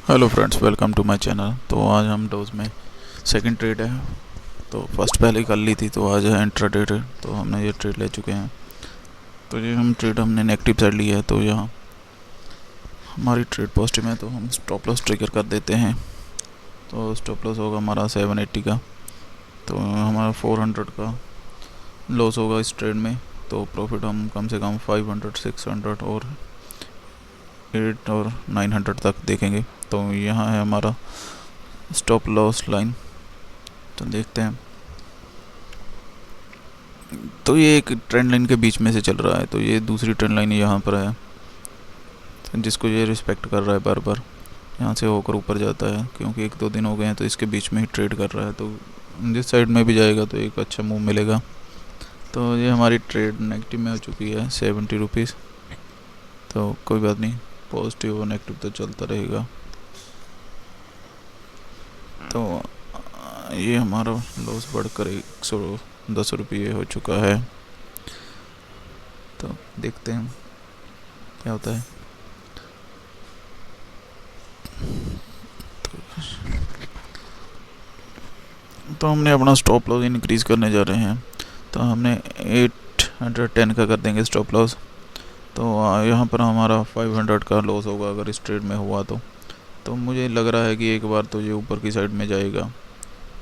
Hello friends, welcome to my channel. तो आज हम डोज में सेकंड ट्रेड है। तो फर्स्ट पहले कर ली थी, तो आज है इंट्रा ट्रेड है। तो हमने ये ट्रेड ले चुके हैं। तो ये हमने नेगेटिव साइड ली है। तो यहाँ हमारी ट्रेड पॉजिटिव है, तो हम स्टॉप लॉस ट्रिगर कर देते हैं। तो स्टॉप लॉस होगा हमारा 780 का। तो हमारा 400 का लॉस होगा इस ट्रेड में। तो प्रॉफिट हम कम से कम 500, 600 और 8 और 900 तक देखेंगे। तो यहाँ है हमारा स्टॉप लॉस लाइन। तो देखते हैं। तो ये एक ट्रेंड लाइन के बीच में से चल रहा है। तो ये दूसरी ट्रेंड लाइन यहाँ पर है, तो जिसको ये रिस्पेक्ट कर रहा है। बार बार यहाँ से होकर ऊपर जाता है, क्योंकि 1-2 दिन हो गए हैं तो इसके बीच में ही ट्रेड कर रहा है। तो जिस साइड में भी जाएगा तो एक अच्छा मूव मिलेगा। तो ये हमारी ट्रेड नेगेटिव में हो चुकी है 70 रुपीज़। तो कोई बात नहीं, पॉजिटिव और नेगेटिव तो चलता रहेगा। तो ये हमारा लॉस बढ़कर 110 रुपये हो चुका है। तो देखते हैं क्या होता है। तो हमने अपना स्टॉप लॉस इंक्रीज़ करने जा रहे हैं। तो हमने 810 का कर देंगे स्टॉप लॉस। तो यहाँ पर हमारा 500 का लॉस होगा अगर इस ट्रेड में हुआ तो मुझे लग रहा है कि एक बार तो ये ऊपर की साइड में जाएगा।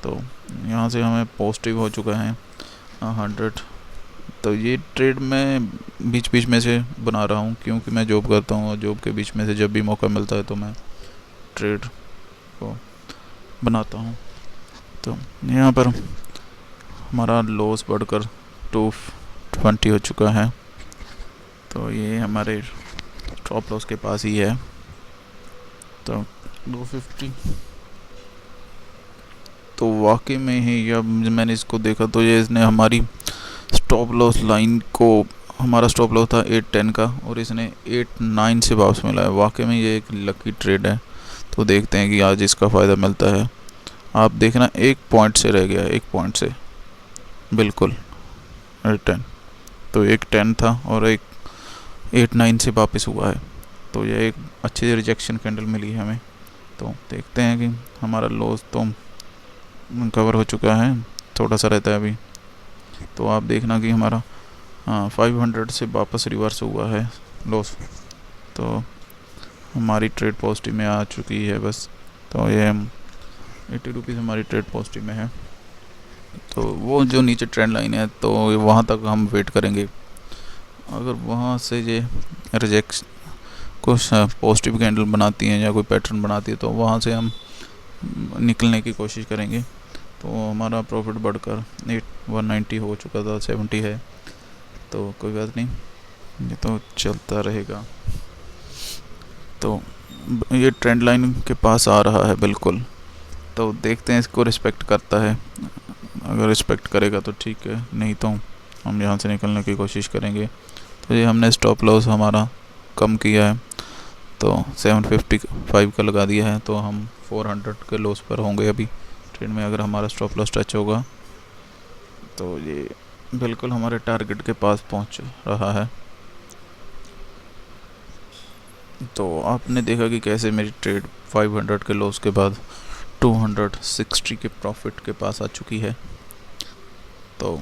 तो यहाँ से हमें पॉजिटिव हो चुका है 100। तो ये ट्रेड मैं बीच बीच में से बना रहा हूँ, क्योंकि मैं जॉब करता हूँ और जॉब के बीच में से जब भी मौका मिलता है तो मैं ट्रेड को बनाता हूँ। तो यहाँ पर हमारा लॉस बढ़कर 220 हो चुका है। तो ये हमारे स्टॉप लॉस के पास ही है। तो 250। तो वाकई में ही जब मैंने इसको देखा तो ये इसने हमारी स्टॉप लॉस लाइन को, हमारा स्टॉप लॉस था 810 का और इसने 89 से वापस मिला है। वाकई में ये एक लकी ट्रेड है। तो देखते हैं कि आज इसका फ़ायदा मिलता है। आप देखना, एक पॉइंट से रह गया, एक पॉइंट से बिल्कुल 810। तो एक 10 था और एक 89 से वापस हुआ है। तो ये एक अच्छी रिजेक्शन कैंडल मिली है हमें। तो देखते हैं कि हमारा लॉस तो कवर हो चुका है, थोड़ा सा रहता है अभी। तो आप देखना कि हमारा 500 से वापस रिवर्स हुआ है लॉस। तो हमारी ट्रेड पॉजिटिव में आ चुकी है बस। तो ये 80 रुपीज़ हमारी ट्रेड पॉजिटिव में है। तो वो जो नीचे ट्रेंड लाइन है तो वहाँ तक हम वेट करेंगे। अगर वहाँ से ये रिजेक्ट कुछ पॉजिटिव कैंडल बनाती हैं या कोई पैटर्न बनाती है तो वहाँ से हम निकलने की कोशिश करेंगे। तो हमारा प्रॉफिट बढ़कर 190 हो चुका था, 70 है। तो कोई बात नहीं, ये तो चलता रहेगा। तो ये ट्रेंड लाइन के पास आ रहा है बिल्कुल। तो देखते हैं इसको रिस्पेक्ट करता है। अगर रिस्पेक्ट करेगा तो ठीक है, नहीं तो हम यहाँ से निकलने की कोशिश करेंगे। तो ये हमने स्टॉप लॉस हमारा कम किया है। तो 755 का लगा दिया है। तो हम 400 के लॉस पर होंगे अभी ट्रेड में। अगर हमारा स्टॉप लॉस टच होगा तो ये बिल्कुल हमारे टारगेट के पास पहुंच रहा है। तो आपने देखा कि कैसे मेरी ट्रेड 500 के लॉस के बाद 260 के प्रॉफिट के पास आ चुकी है। तो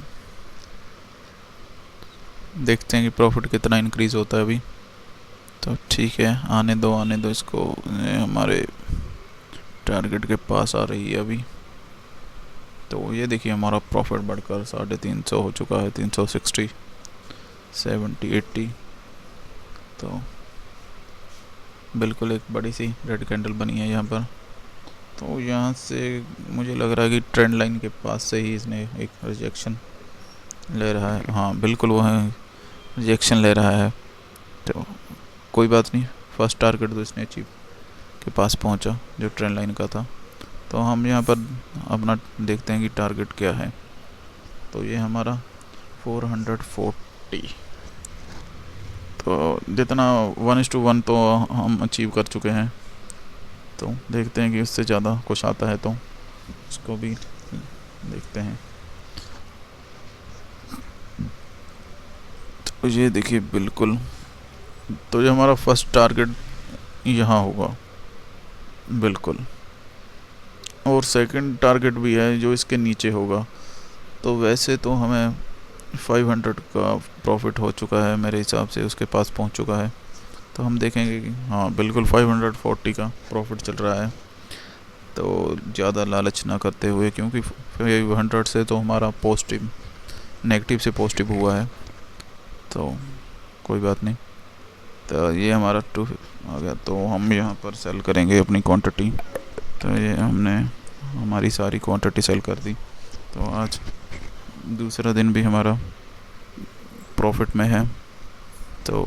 देखते हैं कि प्रॉफिट कितना इंक्रीज़ होता है अभी। तो ठीक है, आने दो इसको। ये हमारे टारगेट के पास आ रही है अभी। तो ये देखिए हमारा प्रॉफिट बढ़कर 350 हो चुका है, 360, 70, 80। तो बिल्कुल एक बड़ी सी रेड कैंडल बनी है यहाँ पर। तो यहाँ से मुझे लग रहा है कि ट्रेंड लाइन के पास से ही इसने एक रिजेक्शन ले रहा है। हाँ बिल्कुल, वो है, रिजेक्शन ले रहा है। तो कोई बात नहीं, फर्स्ट टारगेट तो इसने अचीव के पास पहुंचा जो ट्रेंड लाइन का था। तो हम यहाँ पर अपना देखते हैं कि टारगेट क्या है। तो ये हमारा 440। तो जितना 1:1 तो हम अचीव कर चुके हैं। तो देखते हैं कि उससे ज़्यादा कुछ आता है तो उसको भी देखते हैं। तो ये देखिए बिल्कुल, तो ये हमारा फर्स्ट टारगेट यहाँ होगा। बिल्कुल। और सेकंड टारगेट भी है जो इसके नीचे होगा। तो वैसे तो हमें 500 का प्रॉफिट हो चुका है मेरे हिसाब से, उसके पास पहुंच चुका है। तो हम देखेंगे कि हाँ बिल्कुल 540 का प्रॉफिट चल रहा है। तो ज़्यादा लालच ना करते हुए, क्योंकि 500 से तो हमारा पॉजिटिव नेगेटिव से पॉजिटिव हुआ है, तो कोई बात नहीं। तो ये हमारा 2 आ गया, तो हम यहाँ पर सेल करेंगे अपनी क्वांटिटी। तो ये हमने हमारी सारी क्वांटिटी सेल कर दी। तो आज दूसरा दिन भी हमारा प्रॉफिट में है। तो